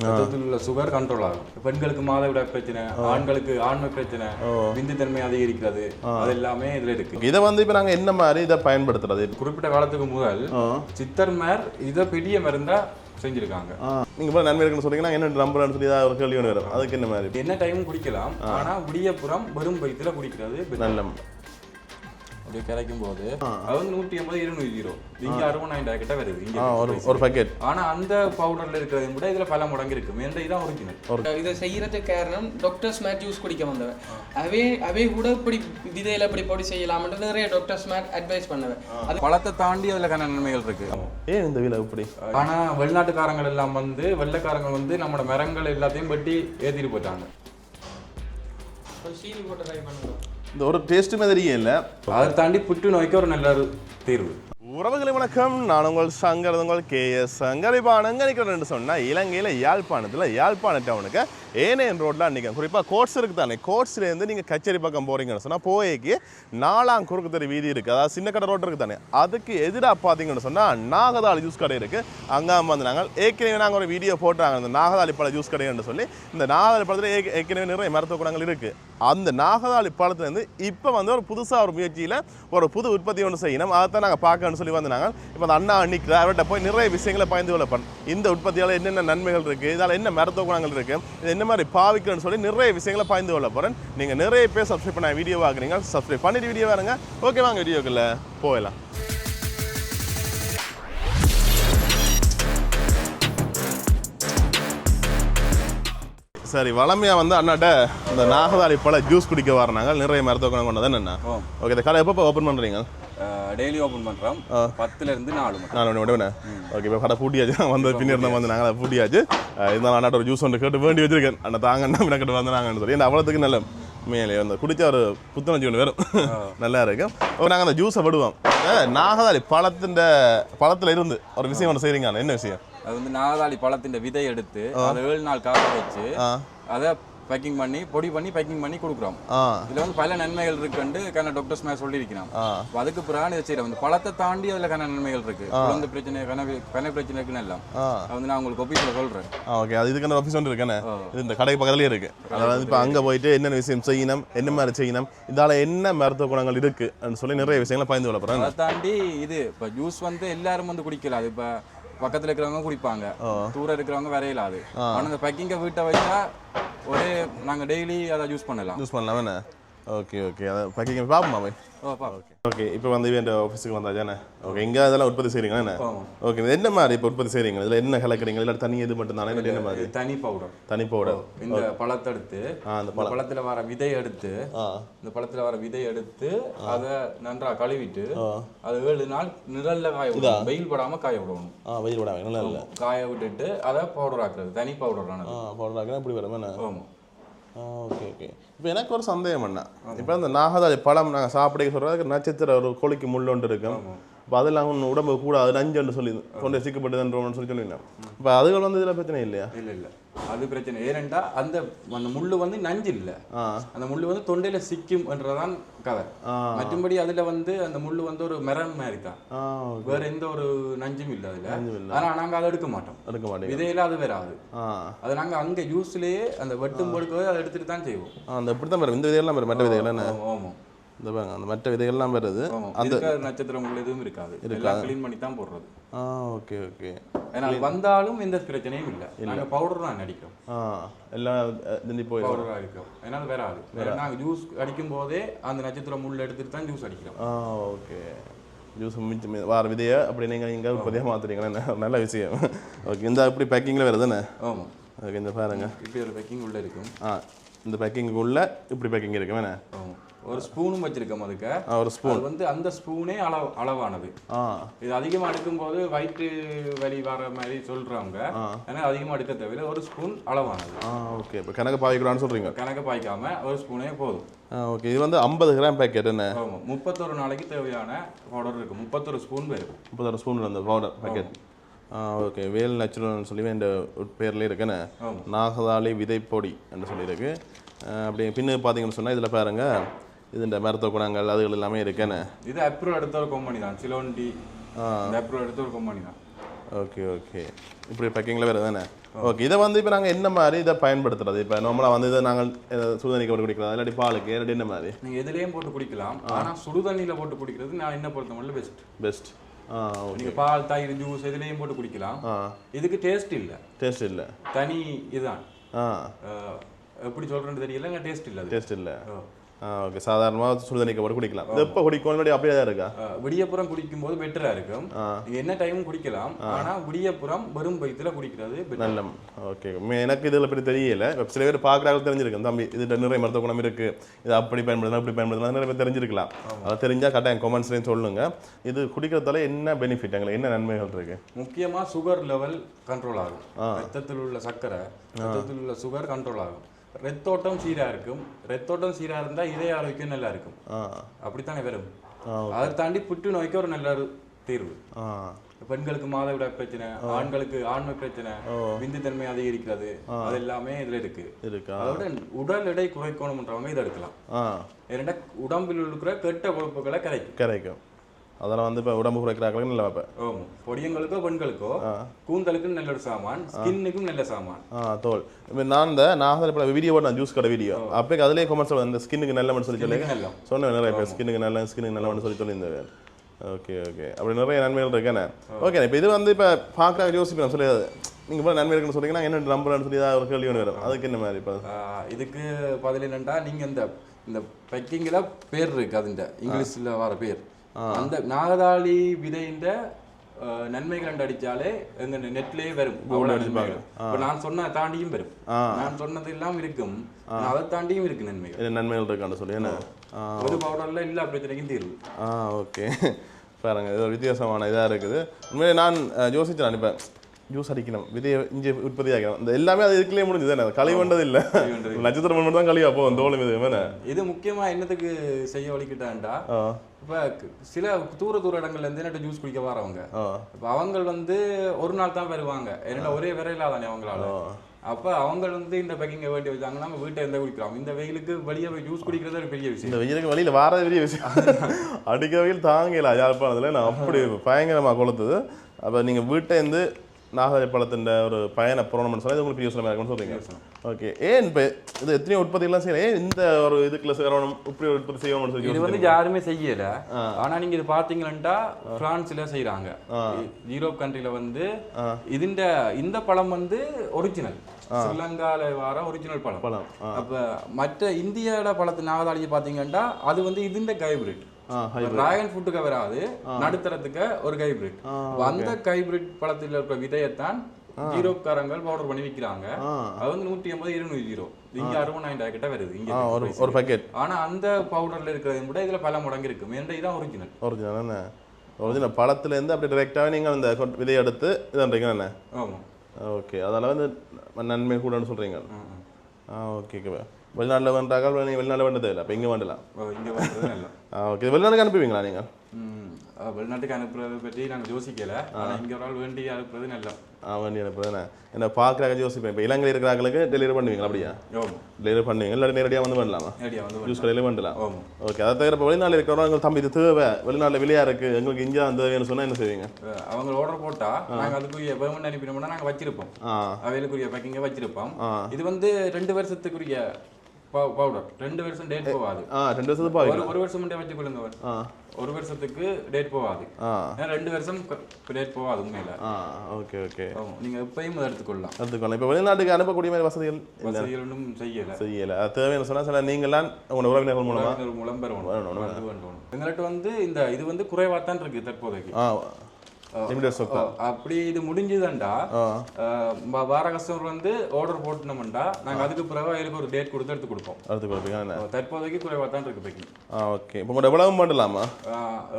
ரத்தத்தில் உள்ள sugar control ஆகும். பெண்களுக்கு மாதவிடாய் பிரச்சனை, ஆண்களுக்கு ஆண்மை பிரச்சனை, விந்துத்தன்மை அதிகரிக்கிறது, அது எல்லாமே இதுல இருக்கு. இதை வந்து இப்ப நாங்க என்ன மாதிரி இதை பயன்படுத்துறது? குறிப்பிட்ட காலத்துக்கு முதல் சித்தர்மார் இதை பெரிய மருந்தா செஞ்சிருக்காங்க. நீங்க போய் நன்மை இருக்குன்னு சொன்னீங்கன்னா என்ன நம்பர்னு சொல்லி ஒரு கேள்வி ஒன்று வரும். அதுக்கு என்ன மாதிரி? என்ன டைமும் குடிக்கலாம், ஆனா விடியப்புறம் வெறும் வயிற்றுல குடிக்கிறது நல்ல. அப்படி கிடைக்கும் போது அது வந்து 180-200 இங்க 60-90 கிட்ட வருது இங்க ஒரு பாக்கெட். ஆனா அந்த பவுடர்ல இருக்கிறது கூட இதுல பல மடங்கு இருக்கு. மேல இதான் ஒரிஜினல். இதை செய்யறதுக்கு காரணம் டாக்டர்ஸ் மேட் ஜூஸ் குடிக்க வந்தவன். அவே கூட இப்படி விதையில இப்படி பொடி செய்யலாம்னு நிறைய டாக்டர்ஸ் மேட் அட்வைஸ் பண்ணவன். அது பழத்தை தாண்டி அதுல கன நன்மைகள் இருக்கு. ஏன் இந்த விலை இப்படி? ஆனா வெளிநாட்டுக்காரங்கள் எல்லாம் வந்து வெள்ளைக்காரங்க வந்து நம்மளோட மரங்கள் எல்லாத்தையும் வெட்டி ஏத்திட்டு போயிட்டாங்க. சீனி போட்டு ட்ரை பண்ணுவோம். இந்த ஒரு டேஸ்ட்டுமே தெரிய இல்லை. அதை தாண்டி புற்றுநோய்க்கு ஒரு நல்ல தீர்வு. உறவுகளை வணக்கம், நான் உங்கள் சங்கர், உங்கள் KS சங்கர். இப்போ அனங்கனிக்கிறேன்னு சொன்னால் இலங்கையில் யாழ்ப்பாண டவுனுக்கு ஏனையன் ரோட்டில் அன்றைக்கி குறிப்பாக கோட்ஸ் இருக்குது தானே, கோட்ஸ்லேருந்து நீங்கள் கச்சேரி பக்கம் போகிறீங்கன்னு சொன்னால் போய்க்கு 4ஆம் குறுக்கு தெரு வீதி இருக்குது, அதாவது சின்ன கடை ரோடு இருக்குது தானே, அதுக்கு எதிராக பார்த்தீங்கன்னு சொன்னால் நாகதாளி ஜூஸ் கடை இருக்குது. அங்கே வந்து நாங்கள் ஏற்கனவே நாங்கள் ஒரு வீடியோ போட்டாங்க இந்த நாகதாளி பழ ஜூஸ் கடைன்னு சொல்லி. இந்த நாகதாளி பழத்தில் ஏற்கனவே நிறைய மருத்துவ குணங்கள் இருக்குது. அந்த நாகதாளி பழத்துலேருந்து இப்போ வந்து ஒரு புதுசாக ஒரு முயற்சியில் ஒரு புது உற்பத்தி ஒன்று செய்யணும், அதைத்தான் நாங்கள் பார்க்கணும்னு சொல்லி வந்து நாங்கள் இப்போ அந்த அண்ணா அன்னைக்கு அவர்கிட்ட போய் நிறைய விஷயங்களை பயந்து கொள்ளப்போம். இந்த உற்பத்தியால் என்னென்ன நன்மைகள் இருக்குது, இதால் என்ன மருத்துவ குணங்கள் இருக்குது, இது என்ன மாதிரி பாவிக்கணும்னு சொல்லி நிறைய விஷயங்களை பயந்து கொள்ள போகிறேன். நீங்கள் நிறைய பேர் சப்ஸ்கிரைப் பண்ண வீடியோ பார்க்குறீங்க, சப்ஸ்கிரைப் பண்ணிட்டு வீடியோ பாருங்க. ஓகே, வாங்க வீடியோக்குள்ள போகலாம். சரி, வளமையாக வந்து அண்ணாட்ட இந்த நாகதாளி பழ ஜூஸ் குடிக்க வரணாங்க, நிறைய மருத்துவ குணம் கொண்டது என்ன. ஓகே, இந்த கடை எப்போ ஓப்பன் பண்ணுறீங்க? டெய்லி ஓப்பன் பண்ணுறோம் 10லேருந்து 4 மணி விடுவேன். ஓகே, இப்போ கடை பூட்டியாச்சு, வந்து பின்னிருந்தோம் வந்து நாங்கள் பூட்டியாச்சு. இருந்தாலும் அண்ணாட்ட ஒரு ஜூஸ் ஒன்று கேட்டு வேண்டி வச்சிருக்கேன். அண்ணா தாங்கன்னா கிட்ட வந்து நாங்கன்னு சொல்லி அவ்வளோத்துக்கு நல்ல மேலே வந்து குடிச்சா ஒரு புத்துணர்ச்சி ஒன்று வரும், நல்லா இருக்கும். நாங்கள் அந்த ஜூஸை விடுவோம். நாகதாளி பழத்தில் இருந்து ஒரு விஷயம் ஒன்று செய்கிறீங்க, என்ன விஷயம்? அது வந்து நாகதாளி பழத்தின் விதை எடுத்து அதை 7 நாள் காய வச்சு அதை பேக்கிங் பண்ணி பொடி பண்ணி பேக்கிங் பண்ணி கொடுக்குறோம். இதுல வந்து பல நன்மைகள் இருக்குன்னு கண்ண டாக்டர்ஸ் மேல சொல்லியிருக்கிறான். அதுக்கு பிறகு இதை செய்யறோம். இந்த பழத்தை தாண்டி அதுல கண்ண நன்மைகள் இருக்கு. குழந்தை பிரச்சனை, கன பிரச்சனை இருக்குன்னு எல்லாம் அது வந்து நான் உங்களுக்கு ஆஃபீஸ்ல சொல்றேன். ஓகே, அது இதுக்கான ஆஃபீஸ் ஒன்று இருக்கேன், இது இந்த கடை பக்கத்துலேயே இருக்கு. அதாவது இப்போ அங்கே போயிட்டு என்னென்ன விஷயம் செய்யணும், என்ன மாதிரி செய்யணும், இதால என்ன மருத்துவ குணங்கள் இருக்குன்னு சொல்லி நிறைய விஷயங்களை பயந்து கொள்ள போறேன். அதை தாண்டி இது இப்போ ஜூஸ் வந்து எல்லாரும் வந்து குடிக்கலாம். அது இப்போ பக்கத்துல இருக்கிறவங்க குடிப்பாங்க, தூரம் இருக்கிறவங்க வரையலாது. ஆனா இந்த பேக்கிங்க வீட்டை வச்சா ஒரே நாங்க டெய்லி அதை யூஸ் பண்ணலாம் என்ன. ஓகே ஓகே, அதை பேக்கிங் பார்ப்போமா போய்? ஓகே ஓகே, இப்போ வந்து இவன் ஆஃபீஸுக்கு வந்தாச்சானே. ஓகே, இங்கே அதெல்லாம் உற்பத்தி செய்கிறீங்களா என்ன? ஓகே, என்ன மாதிரி இப்போ உற்பத்தி செய்கிறீங்க? இதில் என்ன கலக்கிறீங்க? இல்லை தனி இது மட்டும் தானே, என்ன மாதிரி? தனி பவுடர். இந்த பழத்தை எடுத்து அந்த பழத்தில் வர விதை எடுத்து அதை நன்றாக கழுவிட்டு அதை 7 நாள் நிழல்ல காய விடணும், வெயில் படாமல் காய விடணும். வெயில் படாமல் நிழல்ல காய விட்டுட்டு அதை பவுடர் ஆக்குறது, தனி பவுடர் ஆக்குனா இப்படி வரும் என்ன? ஆமாம். ஓகே ஓகே, இப்போ எனக்கு ஒரு சந்தேகம் என்ன, இப்போ இந்த நாகதாளி பழம் நாங்கள் சாப்பிட சொல்கிறதுக்கு நட்சத்திர ஒரு கோழிக்கு முள் ஒன்று இருக்கும். இப்போ அதெல்லாம் ஒன்று உடம்பு கூட அது நஞ்சுன்னு சொல்லி கொண்டு சிக்கப்பட்டதுன்றோன்னு சொல்லியிருந்தேன். இப்போ அதுகள் வந்து இதில் பிரச்சனை இல்லையா? இல்லை அது பிரச்சனை. ஏனெண்டா அந்த முள்ளு வந்து நஞ்சு இல்லை, அந்த முள்ளு வந்து தொண்டையில சிக்கும்ன்றதான் கதை. மற்றபடி அதுல வந்து அந்த முள்ளு வந்து ஒரு மரம் மாதிரி தான், வேற எந்த ஒரு நஞ்சும் இல்லை அதுல. ஆனா நாங்க அதை எடுக்க மாட்டோம், விதையில அது வராது. அதை நாங்க அங்க ஜூஸ்லயே அந்த வெட்டும் பொழுது அதை எடுத்துட்டு தான் செய்வோம். அந்த இப்படித்தான் வரும், இந்த விதையெல்லாம் வரும், மற்ற விதைகள் என்ன? ஆமா, இந்த பாருங்க, அந்த மற்ற விதைகள்லாம் வருது. அந்த நட்சத்திரம் எதுவும் இருக்காது, எல்லாம் க்ளீன் பண்ணி தான் போடுறது. ஓகே ஓகே, ஏன்னா வந்தாலும் எந்த பிரச்சனையும் இல்லை. நாங்க பவுடர் தான் அடிக்கிறோம், எல்லாம் போய் பவுடரா இருக்கும். ஏன்னா அது வராது. நாங்க ஜூஸ் அடிக்கும் போதே அந்த நட்சத்திரம் முள்ள எடுத்துட்டு தான் ஜூஸ் அடிக்கிறோம். ஓகே, ஜூஸ் மிச்சம் வார விதையை அப்படி நீங்கள் இங்கே உற்பத்தியாக மாற்றுறீங்களே, நல்ல விஷயம். ஓகே, இந்த அப்படி பேக்கிங்கில் வருதுண்ணே? ஆமாம். ஓகே, இந்த பாருங்க, இப்படி ஒரு பேக்கிங் உள்ளே இருக்கும். இந்த பேக்கிங்கு உள்ள இப்படி பேக்கிங் இருக்கு வேணே. ஒரு ஸ்பூனும் வச்சிருக்கோம் அதுக்கு. ஒரு ஸ்பூன் வந்து அந்த ஸ்பூனே அளவானது. இது அதிகமாக எடுக்கும்போது வயிற்று வலி வர மாதிரி சொல்றாங்க. ஏன்னா அதிகமாக எடுக்க தேவையில்லை, ஒரு ஸ்பூன் அளவானது. ஓகே, இப்போ கணக்கு பாய்க்கிறான்னு சொல்றீங்க? கணக்கு பாய்க்காம ஒரு ஸ்பூனே போதும். ஓகே, இது வந்து 50 கிராம் பேக்கெட் என்ன? 31 நாளைக்கு தேவையான பவுடர் இருக்கு. 31 ஸ்பூன் வரும். 31 ஸ்பூன் அந்த பவுடர் பேக்கெட். ஓகே, வேல் நேச்சுரல்னு சொல்லி இந்த பேர்லேயே இருக்குன்னு நாகதாளி விதைப்பொடி என்று சொல்லியிருக்கு. அப்படி பின்னு பார்த்தீங்கன்னு சொன்னால் இதில் பாருங்க, இது இந்த மருத்துவ குணங்கள் அதுகள் எல்லாமே இருக்குன்னு. இது அப்ரூவ் எடுத்த ஒரு கம்பெனி தான், சிலோன்டி. அப்ரூவ் எடுத்த ஒரு கம்பெனி தான். ஓகே ஓகே, இப்படி பேக்கிங்கில் வேறு தானே? ஓகே இதை வந்து இப்போ நாங்கள் என்ன மாதிரி இதை பயன்படுத்துறது இப்போ நார்மலாக வந்து இதை நாங்கள் சுடுதண்ணிக்கு போட்டு குடிக்கிறோம் இல்லாட்டி பாலுக்கு இல்லாட்டி என்ன மாதிரி நீங்கள் எதுலேயும் போட்டு குடிக்கலாம் ஆனால் சுடுதண்ணியில் போட்டு குடிக்கிறது நான் என்ன பொறுத்த மட்டும் பெஸ்ட் நீங்கள் பால் தயிர் ஜூஸ் எதுலேயும் போட்டு குடிக்கலாம் இதுக்கு டேஸ்ட் இல்லை தனி இதுதான் எப்படி சொல்கிறேன்னு தெரியல டேஸ்ட் இல்லை ஓகே சாதாரணமாக சுடுதண்ணிக்கு போட்டு குடிக்கலாம் இது எப்போ குடிக்கணும் அப்படியே தான் இருக்கா விடியப்புறம் குடிக்கும் போது பெட்டராக இருக்கும் நீங்கள் என்ன டைமும் குடிக்கலாம் ஆனால் விடியப்புறம் வெறும் வயிற்றுல குடிக்கிறது நல்ல ஓகே எனக்கு இதில் பற்றி தெரியல சில பேர் பார்க்குறாங்க தெரிஞ்சிருக்கும் தம்பி இது நிறைய மருத்துவ குணம் இருக்குது இது அப்படி பயன்படுத்தலாம் இப்படி பயன்படுத்தலாம் நிறைய பேர் தெரிஞ்சிருக்கலாம் அதை தெரிஞ்சால் கட்டாயம் கமெண்ட்ஸ்லேயும் சொல்லுங்க இது குடிக்கிறதால என்ன பெனிஃபிட் எங்களுக்கு என்ன நன்மைகள் இருக்கு முக்கியமாக சுகர் லெவல் கண்ட்ரோல் ஆகும் ரத்தத்தில் உள்ள சர்க்கரை ரத்தத்தில் உள்ள சுகர் கண்ட்ரோல் ஆகும் ரத்தோட்டம் சீராக இருக்கும் ரத்தோட்டம் சீராக இருந்தால் இதய ஆரோக்கியம் நல்லா இருக்கும் அப்படித்தானே வரும் அதை தாண்டி புற்றுநோய்க்கு ஒரு நல்ல தீர்வு பெண்களுக்கு மாதவிடாய் பிரச்சனை ஆண்களுக்கு ஆண்மை பிரச்சனை விந்துத்தன்மை அதிகரிக்கிறது அது எல்லாமே இதுல இருக்கு அதோட உடல் எடை குறைக்கணும்ன்றவங்க இதை எடுக்கலாம் ஏன்னா உடம்பில் இருக்கிற கெட்ட கொழுப்புகளை கரைக்கும் அதெல்லாம் வந்து இப்போ உடம்பு குறைக்கிறாங்களுக்கு நல்ல வைப்பேன் பொடியங்களுக்கோ பெண்களுக்கோ கூந்தலுக்கும் நல்ல ஒரு சாமான் ஸ்கின்னுக்கும் நல்ல சாமான் தோல் இப்போ நான் இப்போ வீடியோ போட்டு ஜூஸ் கடை வீடியோ அப்போ அதிலே கொமெண்ட்ஸ் அந்த ஸ்கின்னுக்கு நல்ல சொல்லி சொன்னேன் நிறைய பேர் ஸ்கின்னுக்கு நல்ல சொல்லி சொல்லியிருந்தேன் ஓகே அப்படி நிறைய நன்மைகள் இருக்கேண்ணே ஓகே இப்போ இது வந்து இப்போ பார்க்குறாங்க யோசிப்பேன் சொல்லி நீங்கள் இப்போ நன்மை இருக்குன்னு சொன்னீங்கன்னா என்ன நம்பர்னு சொல்லி தான் ஒரு கேள்வி ஒன்று வரும் அதுக்கு என்ன மாதிரி இப்போ இதுக்கு பதில் என்னென்னா நீங்கள் இந்த பேக்கிங்கில் பேர் இருக்கு அதுண்ட இங்கிலீஷில் வர பேர் அந்த நாகதாளி விதையின் நன்மைகள் அடிச்சாலே எங்க நெட்லயே வரும் நான் சொன்ன தாண்டியும் வரும் நான் சொன்னது எல்லாம் இருக்கும் அதை தாண்டியும் இருக்கு நன்மைகள் இருக்கான்னு சொல்லி என்ன ஒரு பவுடர்ல எல்லா பிரச்சனைக்கும் தீர்வு ஓகே பாருங்க இது ஒரு வித்தியாசமான இதாக இருக்குது உண்மையிலே நான் யோசிச்சேன் இப்போ ஜூஸ் அடிக்கணும் விதையை இஞ்சி உற்பத்தி ஆகணும் இந்த எல்லாமே அது இதுக்குள்ளே முடிஞ்சது தானே களி வந்தது இல்லை நட்சத்திரம் மட்டும் தான் களி அப்போ தோலும் இது முக்கியமா என்னத்துக்கு செய்ய வலிக்கிட்டான்டா இப்போ சில தூர இடங்கள்ல இருந்து என்ன ஜூஸ் குடிக்க வரவங்க இப்போ அவங்க வந்து ஒரு நாள் தான் வருவாங்க ஏன்னா ஒரே விரையில தானே அவங்களால அப்ப அவங்க வந்து இந்த பேக்கிங்கை வேண்டி வச்சாங்கன்னா நம்ம வீட்டை எந்த குடிக்கலாம் இந்த வெயிலுக்கு வெளியே போய் ஜூஸ் குடிக்கிறது ஒரு பெரிய விஷயம் இந்த வெயிலுக்கு வெளியில வார பெரிய விஷயம் அடிக்க வெயில் தாங்கல யாழ்ப்பாணத்துல நான் அப்படி பயங்கரமா கொளுத்துது அப்ப நீங்க வீட்டை இருந்து நாகதாளி பழத்தின் ஒரு பயண புறணும்னு சொன்னால் இது உங்களுக்கு யோசனை இருக்குன்னு சொல்றீங்க ஓகே ஏன் இப்போ இது எத்தனையோ உற்பத்திலாம் செய்யலாம் இந்த ஒரு இதுக்குள்ள சேரணும் இப்படி உற்பத்தி செய்யணும்னு சொல்லி இது வந்து யாருமே செய்யல ஆனா நீங்க இது பாத்தீங்கன்னா பிரான்ஸ்ல செய்யறாங்க யூரோப் கண்ட்ரில வந்து இந்த பழம் வந்து ஒரிஜினல் ஸ்ரீலங்கால வர ஒரிஜினல் பழம் அப்ப மற்ற இந்தியாவோட பழத்து நாகதாளியை பாத்தீங்கன்னா அது வந்து இதுண்ட ஹைபிரிட் டிராகன் ஃபுட்டுக்கு வராது நடுத்தரத்துக்கு ஒரு ஹைபிரிட் அந்த ஹைபிரிட் பழத்தில் இருக்கிற விதையத்தான் ஜீரோக்காரங்கள் பவுடர் பண்ணி விற்கிறாங்க அது வந்து 150-200 இங்க 60,000 கிட்ட வருது இங்க ஒரு பாக்கெட் ஆனா அந்த பவுடர்ல இருக்கிறத விட இதுல பல மடங்கு இருக்கும் ஏன்னா இதான் ஒரிஜினல் பழத்துல இருந்து அப்படி டைரக்டாவே நீங்க அந்த விதையை எடுத்து இதுன்றீங்க என்ன ஆமா ஓகே அதனால வந்து நன்மை கூடன்னு சொல்றீங்க ஓகே வெளிநாட்டில் வேண்டாங்க நீங்கள் வெளிநாட்டில் வேண்டதே இல்லை அப்போ இங்கே வேண்டலாம் இங்கே வேண்டது இல்லை ஓகே வெளிநாட்டுக்கு அனுப்புவீங்களா நீங்கள் வெளிநாட்டுக்கு அனுப்புறதை பற்றி நாங்கள் யோசிக்கல ஆனால் இங்கே ஒரு ஆள் வேண்டி அனுப்புறது நல்லா வேண்டி அனுப்புறதுண்ணே என்ன பார்க்குறாங்க யோசிப்பேன் இப்போ இலங்கையில் இருக்கிறாங்களுக்கு டெலிவரி பண்ணுவீங்களா அப்படியா டெலிவரி பண்ணுவீங்க இல்லை நேரடியாக வந்து பண்ணலாமா ஜூஸ் கடையில் பண்ணலாம் ஓகே அதை தவிர இப்போ வெளிநாட்டில் இருக்கிறவங்க தம்பி இது தேவை வெளிநாட்டில் விலையாக இருக்குது எங்களுக்கு இங்கே அந்த தேவைன்னு சொன்னால் என்ன செய்வீங்க அவங்க ஆர்டர் போட்டால் நாங்கள் அதுக்குரிய பேமெண்ட் அனுப்பினோம்னா நாங்கள் வச்சிருப்போம் அவைகளுக்குரிய பேக்கிங்கை வச்சிருப்போம் இது வந்து 2 வருஷத்துக்குரிய பவுடர் 2 வருஷம் டேட் போகாது 2 வருஷத்துக்கு ஒரு வருஷம் மட்டும் வச்சுக்கொள்ளுங்க ஒரு வருஷத்துக்கு டேட் போகாது 2 வருஷம் டேட் போகாது உண்மையில ஓகே நீங்க எப்பயும் அதை எடுத்துக்கொள்ளலாம் இப்போ வெளிநாட்டுக்கு அனுப்பக்கூடிய மாதிரி வசதிகள் ஒன்றும் செய்யல அது தேவையான சொன்னா சில நீங்களாம் உங்களோட உறவினர்கள் மூலம் பெறணும் எங்கள்கிட்ட வந்து இது வந்து குறைவா தான் இருக்கு தற்போதைக்கு அப்படி இது முடிஞ்சுதான்டா வார கஸ்டமர் வந்து ஆர்டர் போட்டோம்டா நாங்க அதுக்கு பிறகு அதுக்கு ஒரு டேட் கொடுத்து எடுத்து கொடுப்போம் தற்போதைக்கு குறைவா தான் இருக்கு பேக்கிங் ஓகே இப்போ எவ்வளவு பண்ணலாமா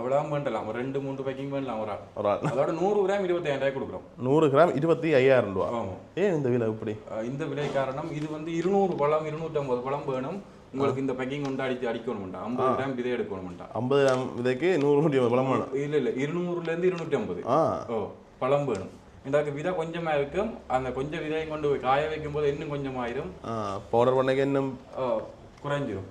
எவ்வளவு பண்ணலாம் ஒரு 2-3 பேக்கிங் பண்ணலாம் ஒரு ஆள் அதோட 100 கிராம் 25,000 கொடுக்குறோம் 100 கிராம் 25,000 ரூபாய் ஏன் இந்த விலை இப்படி இந்த விலை காரணம் இது வந்து 200 பழம் 250 பழம் வேணும் உங்களுக்கு இந்த பேக்கிங் வந்து அடிக்கணும்டா 50 கிராம் விதை எடுக்கணும்டா 50 கிராம் விதைக்கு 100 பழம் வேணும் இல்ல 200ல இருந்து 250 பழம் வேணும் எனக்கு விதை கொஞ்சமா இருக்கும் அந்த கொஞ்சம் விதையை கொண்டு போய் காய வைக்கும் போது இன்னும் கொஞ்சமாயிரும் பவுடர் பண்ணக்கு இன்னும் குறைஞ்சிரும்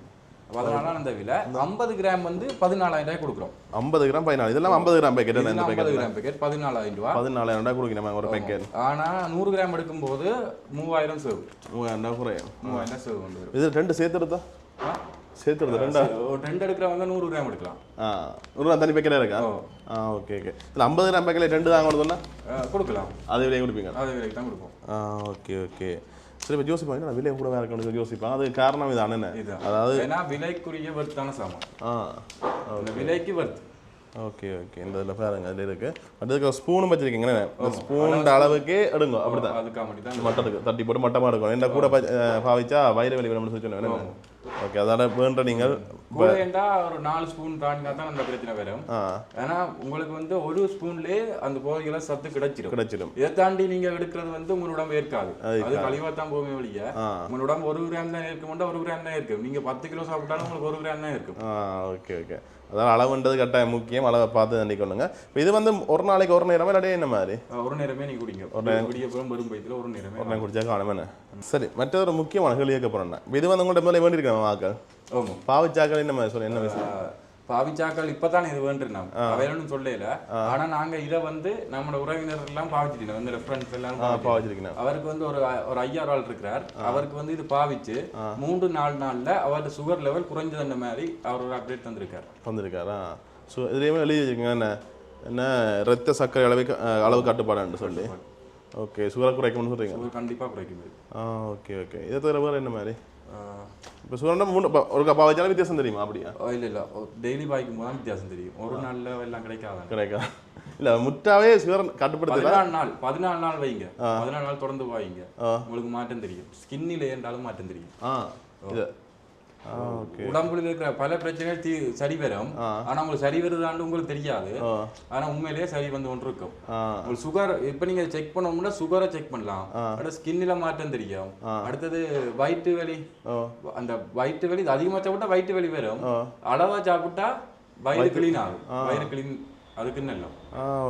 அதனால அந்த விலை 50 கிராம் வந்து 14,000 கொடுக்குறோம். 50 கிராம் 14, இதெல்லாம் 50 கிராம் பேக்கெட். 50 கிராம் பேக்கெட் 14,000 ரூபா. 14,000 கொடுக்கணும் ஒரு பேக்கெட். ஆனா 100 கிராம் எடுக்கும்போது 3,000 சேவ். 3,000 குறையும். 3,000 சேவ் வந்துடும். இது ரெண்டு சேர்த்துறதா? சேர்த்துறது ரெண்டா? ரெண்டு எடுக்கிறவங்க 100 கிராம் எடுக்கலாம். 100 கிராம் தனி பேக்கெட் இருக்கா? Okay okay. இதில் 50 கிராம் பேக்கெட் ரெண்டு தான் கொடுத்தோம்னா கொடுக்கலாம். அதே விலையை கொடுப்பீங்க? அதே விலைக்கு தான் கொடுப்போம். Okay okay. சரி, இப்போ யோசிப்பாங்க நான் விலை கூட வேறு இருக்கணும் யோசிப்பாங்க. அது காரணம் இதானே? அதாவது ஏன்னா விலைக்குரிய வர்த்தான சாமான். அந்த விலைக்கு வர்த்து. Okay okay. இந்த இதில் பாருங்க அதில் இருக்குது. அதுக்கு ஸ்பூனும் வச்சுருக்கீங்க. இந்த ஸ்பூன் அளவுக்கே எடுங்க அப்படி தான். அதுக்காக மட்டும் தான் மட்டத்துக்கு தட்டி போட்டு மட்டமாக இருக்கும். என்ன கூட பாவிச்சா வயிறு வெளி விட சொல்லி சொன்னேன். ஓகே, அதான வேண்ட நீங்கள் கூடேண்டா ஒரு 4 ஸ்பூன் தாண்டினா தான் அந்த பிரச்சனை வரும். ஏன்னா உங்களுக்கு வந்து ஒரு ஸ்பூன்லேயே அந்த போதைகளை சத்து கிடைச்சிடும். இதை தாண்டி நீங்க எடுக்கிறது வந்து உங்களோட உடம்பு ஏற்காது. அது கழிவா தான் போகுமே வழிய உங்களோட உடம்பு 1 கிராம் தான் இருக்கும். 1 கிராம் தான் இருக்கும். நீங்க 10 கிலோ சாப்பிட்டாலும் உங்களுக்கு 1 கிராம் தான் இருக்கும். Okay okay. அதான் அளவுன்றது கட்டாயம் முக்கியம். அளவை பார்த்து தண்டிக்கொள்ளுங்க. இப்போ இது வந்து ஒரு நாளைக்கு ஒரு நேரமே இல்லாட்டி என்ன மாதிரி? ஒரு நேரமே நீ குடிங்க. ஒரு நேரம் குடிக்க போகிறோம் வரும் பயிற்சியில் ஒரு நேரம் குடிச்சா காணுமே. சரி, மற்றொரு முக்கியமான கேள்வி கேட்க போகிறேன். இது வந்து உங்கள்கிட்ட மேலே வேண்டியிருக்கேன் ஆக்கள். ஆமாம், பாவிச்சாக்கள் என்ன மாதிரி சொல்ல என்ன விஷயம்? பாவிச்சாக்கள் இப்பதான் இது வேண்டுறோம் வேணும்னு சொல்லல. ஆனா நாங்க இதை வந்து நம்மளோட உறவினர்கள் எல்லாம் பாவிச்சிட்டோம். வந்து ரெஃபரன்ஸ் எல்லாம் பாவிச்சிருக்கேன். அவருக்கு வந்து ஒரு 5,000 ஆள் இருக்கிறார். அவருக்கு வந்து இது பாவிச்சு 3-4 நாள்ல அவரோட சுகர் லெவல் குறைஞ்சது அந்த மாதிரி அவர் ஒரு அப்டேட் தந்திருக்காரா? ஸோ இதுலேயுமே எழுதி வச்சுக்கோங்க என்ன ரத்த சர்க்கரை அளவு கட்டுப்பாடுன்னு சொல்லி. ஓகே, சுகரை குறைக்கணும்னு சொல்கிறீங்க? சுகர் கண்டிப்பாக குறைக்குது. Okay okay. இதை தவிர வேறு என்ன மாதிரி? இப்போ சுகர்னா ஒரு கப்பா வச்சாலும் வித்தியாசம் தெரியுமா? அப்படியா? இல்லை, டெய்லி பாய்க்கும் போது தான் வித்தியாசம் தெரியும். ஒரு நாளில் எல்லாம் கிடைக்காது. இல்லை, முட்டாவே சுகர் கட்டுப்படுத்த 14 நாள் வைங்க. 14 நாள் தொடர்ந்து வாய்ங்க, உங்களுக்கு மாற்றம் தெரியும். ஸ்கின்னில் என்றாலும் மாற்றம் தெரியும். உடம்புல இருக்கிற பல பிரச்சனைகள் சரி வரும். ஆனா உங்களுக்கு சரி வருதான்னு உங்களுக்கு தெரியாது. ஆனா உண்மையிலேயே சரி வந்து ஒன்று இருக்கும். உங்களுக்கு சுகர் இப்ப நீங்க செக் பண்ணோம்னா சுகரை செக் பண்ணலாம். அடுத்து ஸ்கின்ல மாற்றம் தெரியும். அடுத்தது வயிற்று வலி. அந்த வயிற்று வலி அதிகமா சாப்பிட்டா வயிற்று வலி வரும். அளவா சாப்பிட்டா வயிறு கிளீன் ஆகும். வயிறு கிளீன் அதுக்குன்னு இல்லை.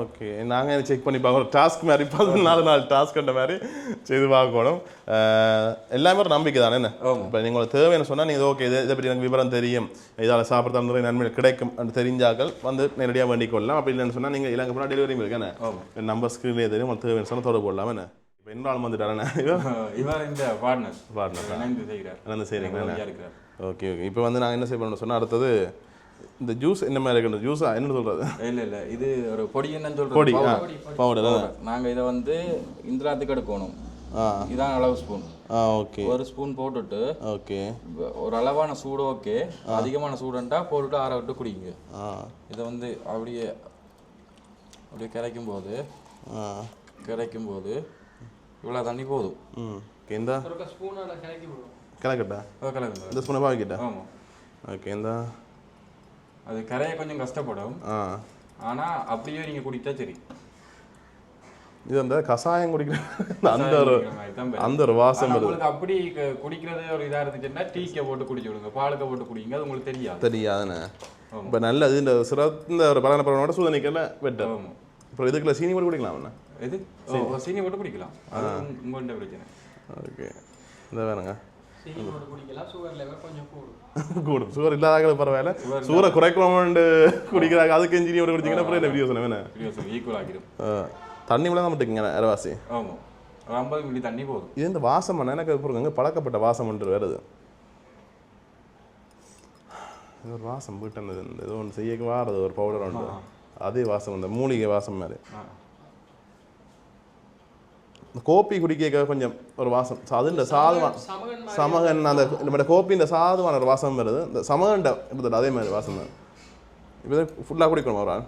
ஓகே, நாங்கள் செக் பண்ணி பார்க்கணும். டாஸ்க் மாதிரி 14 டாஸ்க் கண்ட மாதிரி செய்து பார்க்கணும். எல்லாமே ஒரு நம்பிக்கை தானே. என்ன இப்போ நீங்கள் தேவைன்னு சொன்னால் நீங்கள் ஓகே இதை பற்றி எனக்கு விவரம் தெரியும், இதால் சாப்பிட்ற நிறைய நன்மைகள் கிடைக்கும் என்று தெரிஞ்சாக்கள் வந்து நேரடியாக வேண்டிக் கொள்ளலாம். அப்படி இல்லைன்னு சொன்னால் நீங்கள் இலங்கை போனால் டெலிவரி இருக்கேன் நம்பர் ஸ்க்ரீன்லேயே தெரியும். உங்களுக்கு தேவைன்னு சொன்னால் தொடர்பு கொள்ளலாம். என்ன இப்போ இன்னும் வந்துட்டாரண்ணே இவர் இந்த பார்ட்னர் செய்கிறீங்களா? Okay okay. இப்போ வந்து நாங்கள் என்ன செய்ய பண்ணணும் சொன்னால் அடுத்தது இந்த ஜூஸ் என்ன மாதிரி இருக்கு? ஜூஸா என்ன சொல்றது? இல்ல இது ஒரு பொடி என்னன்னு சொல்றது. பொடி பவுடர். நாங்க இதை வந்து இந்திராத்துக்கு எடுக்கணும். இதான் அளவு ஸ்பூன். ஓகே, ஒரு ஸ்பூன் போட்டுட்டு ஓகே ஒரு அளவான சூடு. ஓகே, அதிகமான சூடுண்டா போட்டுட்டு ஆற விட்டு குடிங்க. இதை வந்து அப்படியே கரைக்கும் போது இவ்வளோ தண்ணி போதும். இந்த கிளக்கட்டா இந்த ஸ்பூனை பாவிக்கிட்டா? ஆமாம். ஓகே, இந்த அது கரையை கொஞ்சம் கஷ்டப்படும். ஆனால் அப்படியே நீங்கள் குடித்தா சரி. இது அந்த கஷாயம் குடிக்கிற அந்த ஒரு வாசம் உங்களுக்கு அப்படி குடிக்கிறது ஒரு இதாக இருந்துச்சுன்னா டீக்கை போட்டு குடிச்சு விடுங்க, பாலுக்க போட்டு குடிங்க. அது உங்களுக்கு தெரியாதுண்ணே. இப்போ நல்லது இந்த சிறந்த ஒரு பலன பலனோட சூழ்நிலைக்கல வெட்டர். அப்புறம் இதுக்குள்ள சீனி போட்டு குடிக்கலாம்ண்ணா? எது சீனி போட்டு குடிக்கலாம், அது உங்கள்கிட்ட பிரச்சனை. ஓகே, இந்த வேணுங்க கூடும். சுகர் இல்லாத பரவாயில்ல, சுகரை குறைக்கணும்னு குடிக்கிறாங்க. அதுக்கு இன்ஜினியர் குடிச்சிங்கன்னா அப்புறம் என்ன வீடியோ சொன்னேன் ஈக்குவல் ஆகிடும். தண்ணி விட தான் மட்டுங்க அரைவாசி. ஆமாம், 50 மில்லி தண்ணி போதும். இது இந்த வாசம் பண்ண எனக்கு பொறுங்க பழக்கப்பட்ட வாசம் ஒன்று வருது. இது ஒரு வாசம் வீட்டு இந்த ஏதோ ஒன்று செய்ய வாரது ஒரு பவுடர் ஒன்று, அதே வாசம் இந்த மூலிகை வாசம் மாதிரி. கோப்பி குடிக்க கொஞ்சம் ஒரு வாசம் அது இந்த சமகன் அந்த நம்ம கோப்பி இந்த சாதுவான ஒரு வாசம் வருது. இந்த சமகண்ட அதே மாதிரி வாசம் தான். இப்போ ஃபுல்லாக குடிக்கணும் ஒரு ஆள்.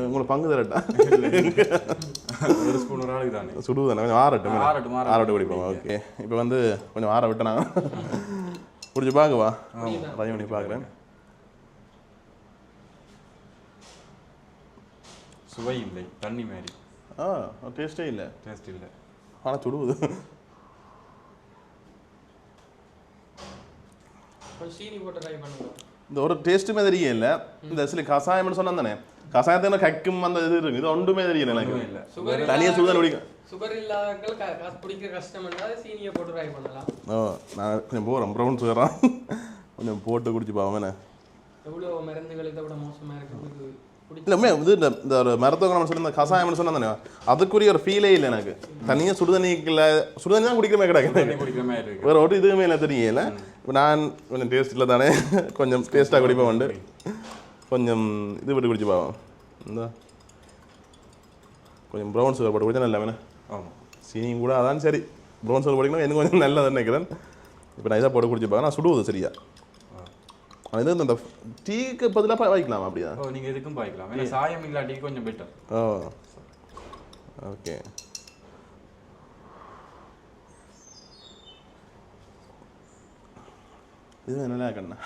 உங்களுக்கு பங்கு தரட்டா? ஒரு ஸ்பூன் ஒரு ஆளுக்கு தானே சுடுவு தானே, கொஞ்சம் ஆறட்டு குடிப்போம். ஓகே, இப்போ வந்து கொஞ்சம் ஆற விட்டு நான் குடிச்சு பார்க்கவா? ட்ரை பண்ணி பார்க்குறேன். சுவை இல்லை, தண்ணி மாதிரி. டேஸ்டே இல்லை. ஆனால் சுடுவது. இந்த ஒரு டேஸ்ட்டு மாதிரியே இல்லை. இந்த சில கசாயம்னு சொன்னா தானே, கசாயத்தை கக்கும் அந்த இது இருக்கு. இது ஒன்றுமே தெரியல எனக்கு. தனியாக சுடுதல் குடிக்கும். சுகர் இல்லாதவர்கள் குடிக்க கஷ்டம் சீனியை போட்டு ட்ரை பண்ணலாம். நான் கொஞ்சம் போகிறேன் ப்ரௌன் சுகராக கொஞ்சம் போட்டு குடிச்சு பாவம் என்ன எவ்வளோ மருந்துகள் இதை விட மோசமாக இருக்குது இல்லை இது இந்த ஒரு மரத்தவங்க நம்ம சொல்லி இந்த கசாயம்னு சொன்னா தானே அதுக்குரிய ஒரு ஃபீலே இல்லை எனக்கு தனியாக சுடுதண்ணி தான் குடிக்கிற மாதிரி கிடையாது வேறு ஒரு இதுவுமே இல்லை தெரியல இப்போ நான் கொஞ்சம் டேஸ்ட் இல்லை தானே கொஞ்சம் டேஸ்ட்டாக குடிப்பேன் உண்டு கொஞ்சம் இது விட்டு குடிச்சு பாவோம் இந்த கொஞ்சம் ப்ரௌன் சுகர் போட்டு குடிச்சா நல்லா வேணா சீனியும் கூட அதான் சரி ப்ரௌன் சுகர் போட்டிங்கன்னா எனக்கு கொஞ்சம் நல்லதுன்னு நினைக்கிறேன் இப்போ நான் இதை போட்டு குடிச்சு பார்க்க நான் சுடுவது சரியா இது இந்த டீக்கு பதிலாக வாங்கிக்கலாம் அப்படியா நீங்கள் எதுக்கும் பாய்க்கலாம் ஏன்னா சாயம் இல்லாட்டி கொஞ்சம் பெட்டர் ஓகே இது நல்லா இருக்குண்ணா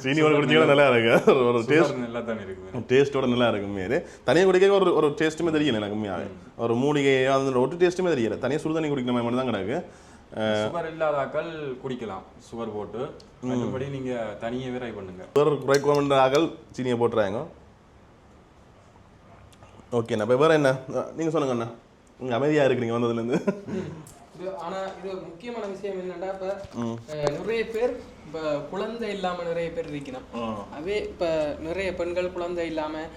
சீனியோட குடிச்சிங்கன்னா நல்லா இருக்கு ஒரு டேஸ்ட் நல்லா தானே இருக்கு டேஸ்ட்டோட நல்லா இருக்கும் மாரி தனியாக குடிக்க ஒரு டேஸ்ட்டுமே தெரியல எனக்கு உண்மையாகவே ஒரு மூலிகையோ அந்த ஒரு டேஸ்ட்டுமே தெரியல தனியாக சுடு தண்ணி குடிக்கிற மாதிரி மட்டும் தான் கிடக்கு சுகர் இல்லாதாக்கள் குடிக்கலாம் சுகர் போட்டு மற்றபடி நீங்க தனியாவே ட்ரை பண்ணுங்க சுகர் குறைக்கணுன்ற ஆக்கள் சீனியை போட்டுறாங்க ஓகேண்ணா இப்போ வேறு என்ன நீங்கள் சொல்லுங்க அண்ணா நீங்கள் அமைதியாக இருக்கிறீங்க வந்ததுலேருந்து ஆனால் இது முக்கியமான விஷயம் என்னன்னா இப்போ நிறைய பேர் இப்போ குழந்தை இல்லாமல் நிறைய பேர் இருக்கணும் அவே இப்போ நிறைய பெண்கள் குழந்தை இல்லாமல்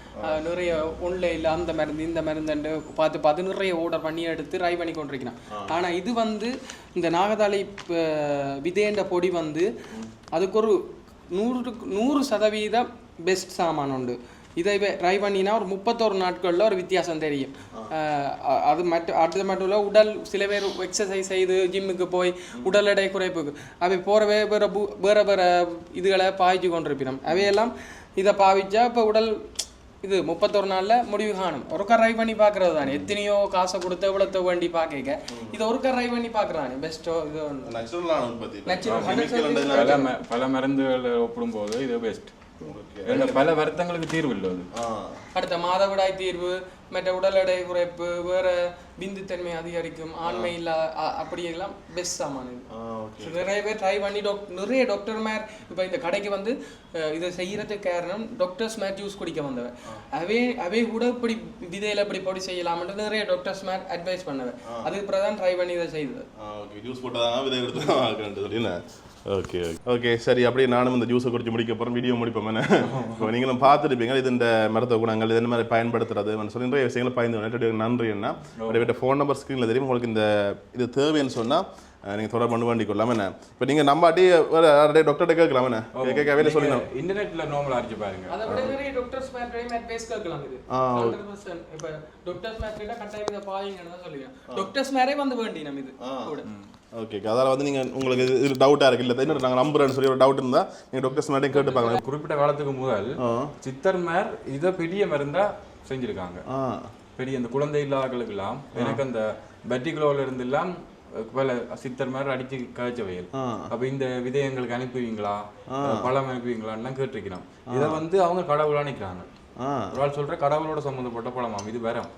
நிறைய ஒன்றில் இல்லை அந்த மருந்து இந்த மருந்துண்டு பார்த்து நிறைய ஆர்டர் பண்ணி எடுத்து ட்ரை பண்ணி கொண்டிருக்கணும் ஆனால் இது வந்து இந்த நாகதாளி விதைன்ற பொடி வந்து அதுக்கு ஒரு 100% பெஸ்ட் சாமான் உண்டு இதை ட்ரை பண்ணினா ஒரு 31 நாட்களில் ஒரு வித்தியாசம் தெரியும் அது அடுத்தது மட்டும் இல்லை உடல் சில பேர் எக்ஸசைஸ் செய்து ஜிம்முக்கு போய் உடல் எடை குறைப்புக்கு அவை போகிறவே வேறு இதுகளை பாய்ச்சி கொண்டிருப்பினோம் அவையெல்லாம் இதை பாவிச்சா இப்போ உடல் இது 31 நாளில் முடிவு காணும் ஒருக்கா ட்ரை பண்ணி பார்க்குறது தானே எத்தனையோ காசை கொடுத்து எவ்வளோ வேண்டி பார்க்க இதை ஒருக்கா ட்ரை பண்ணி பார்க்குறானே பெஸ்ட்டோ இது பல மருந்துகள் ஒப்பிடும்போது இது பெஸ்ட் பல வருத்தங்களுக்கு தீர்வு இல்லை அடுத்த மாதவிடாய் தீர்வு மற்ற உடல் எடை குறைப்பு வேற பிந்துத்தன்மை அதிகரிக்கும் ஆண்மை இல்லா அப்படியெல்லாம் பெஸ்ட் சாமான் இது நிறைய பேர் ட்ரை பண்ணி நிறைய டாக்டர் மேர் இப்போ இந்த கடைக்கு வந்து இதை செய்யறதுக்கு காரணம் டாக்டர்ஸ் மேர் ஜூஸ் குடிக்க வந்தவன் அவே கூட இப்படி விதையில இப்படி பொடி செய்யலாம்னு நிறைய டாக்டர்ஸ் மேர் அட்வைஸ் பண்ணவன் அதுக்கு பிறகு தான் ட்ரை பண்ணி இதை செய்தது ஜூஸ் போட்டால் விதை எடுத்து ஓகே ஓகே சரி அப்படியே நானும் இந்த ஜூஸை குடிச்சு முடிக்க போகிறேன் வீடியோ முடிப்போம் இப்போ நீங்களும் பார்த்துருப்பீங்க இது இந்த மருத்துவ குணங்கள் இது மாதிரி பயன்படுத்துறது சொல்லி நிறைய விஷயங்களை பயந்து நன்றி என்ன அப்படியே ஃபோன் நம்பர் ஸ்க்ரீனில் தெரியும் உங்களுக்கு இந்த இது தேவைன்னு சொன்னால் நீங்கள் தொடர்பு பண்ண வேண்டிக் கொள்ளலாம் என்ன இப்போ நீங்கள் நம்பாட்டி டாக்டர்கிட்ட கேட்கலாம் என்ன கேட்கவே சொல்லணும் இன்டர்நெட்டில் நார்மல் அடிச்சு பாருங்க அதை விட நிறைய டாக்டர்ஸ் மேட்ரையும் அட்வைஸ் கேட்கலாம் இது 100% இப்போ டாக்டர்ஸ் மேட்ரையில கட்டாயம் இதை பாருங்கன்னு தான் சொல்லுவேன் டாக்டர்ஸ் மேரே வந்து வேண்டி நம்ம இது கூட ஓகே அதால் வந்து நீங்கள் உங்களுக்கு இது டவுட்டாக இருக்குது இல்லை இன்னும் நாங்கள் நம்புறேன்னு சொல்லி ஒரு டவுட் இருந்தால் நீங்கள் டாக்டர்ஸ் மேட்டையும் கேட்டு பார்க்கலாம் குறிப்பிட்ட காலத்துக்கு முதல் சித்தர் மேர் இதை பெரிய மருந்தா செஞ்சுருக்காங்க பெரிய இந்த குழந்தை இல்லாதவர்களுக்கெல்லாம் எனக்கு அந்த பெட்டிகுலோவில் இருந்தெல்லாம் பல சித்தர் மாதிரி அடிச்சு காய்ச்ச வயல் அப்ப இந்த விதை எங்களுக்கு அனுப்புவீங்களா பழம் அனுப்புவீங்களான்னு கேட்டிருக்கிறான் இதை வந்து அவங்க கடவுளா நிற்கிறாங்க ஒரு ஆள் சொல்ற கடவுளோட சம்மந்தப்பட்ட பழமாம் இது வரும்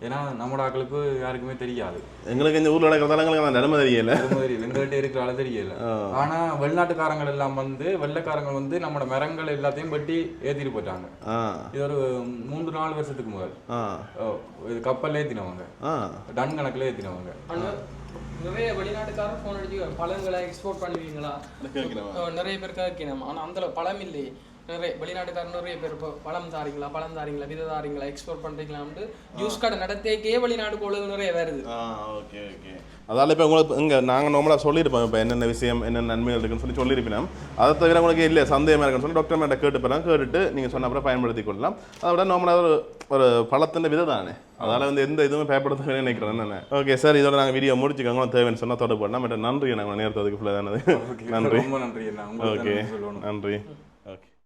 ஏன்னா நம்மளோட ஆக்களுக்கு யாருக்குமே தெரியாது எங்களுக்கு இந்த ஊர்ல நடக்கிறதால எங்களுக்கு நிலைமை தெரியல எங்கள்கிட்ட இருக்கிறால தெரியல ஆனா வெளிநாட்டுக்காரங்கள் எல்லாம் வந்து வெள்ளைக்காரங்க வந்து நம்மளோட மரங்கள் எல்லாத்தையும் வெட்டி ஏத்திட்டு போயிட்டாங்க இது ஒரு 3-4 வருஷத்துக்கு முதல் இது கப்பல்ல ஏத்தினவங்க டன் கணக்குல ஏத்தினவங்க நிறைய வெளிநாட்டுக்காரர் போன் அடிச்சு பழங்களை எக்ஸ்போர்ட் பண்ணுவீங்களா நிறைய பேர் கேட்கணும் ஆனா அந்த பழம் இல்லையே நிறைய வெளிநாட்டுக்காரர் நிறைய பேர் இப்போ பழம் தாரீங்களா விதை தாரீங்களா எக்ஸ்போர்ட் பண்ணுறீங்களான்ட்டு ஜூஸ் கடை நடத்தேக்கே வெளிநாடு போல நிறைய வருது ஓகே ஓகே அதால் இப்போ உங்களுக்கு இங்கே நாங்கள் நார்மலாக சொல்லியிருப்போம் இப்போ என்னென்ன விஷயம் என்னென்ன நன்மைகள் இருக்குன்னு சொல்லியிருப்போம் அதை தவிர உங்களுக்கு இல்லை சந்தேகமாக இருக்குன்னு சொல்லி டாக்டர் மேட்ட கேட்டுட்டு நீங்கள் சொன்ன அப்புறம் பயன்படுத்தி கொள்ளலாம் அதை விட நார்மலாக ஒரு பழத்தின் விதை தானே அதால் வந்து எந்த இதுவும் பயன்படுத்த நினைக்கிறேன் என்னென்ன ஓகே சார் இதோட நாங்கள் வீடியோ முடிச்சுக்கோங்க தேவைன்னு சொன்னால் தொடர்பு பண்ணலாம் பட் நன்றி நாங்கள் நேரத்துக்கு ஃபுல்லாக தானது நன்றி ரொம்ப நன்றி ஓகே நன்றி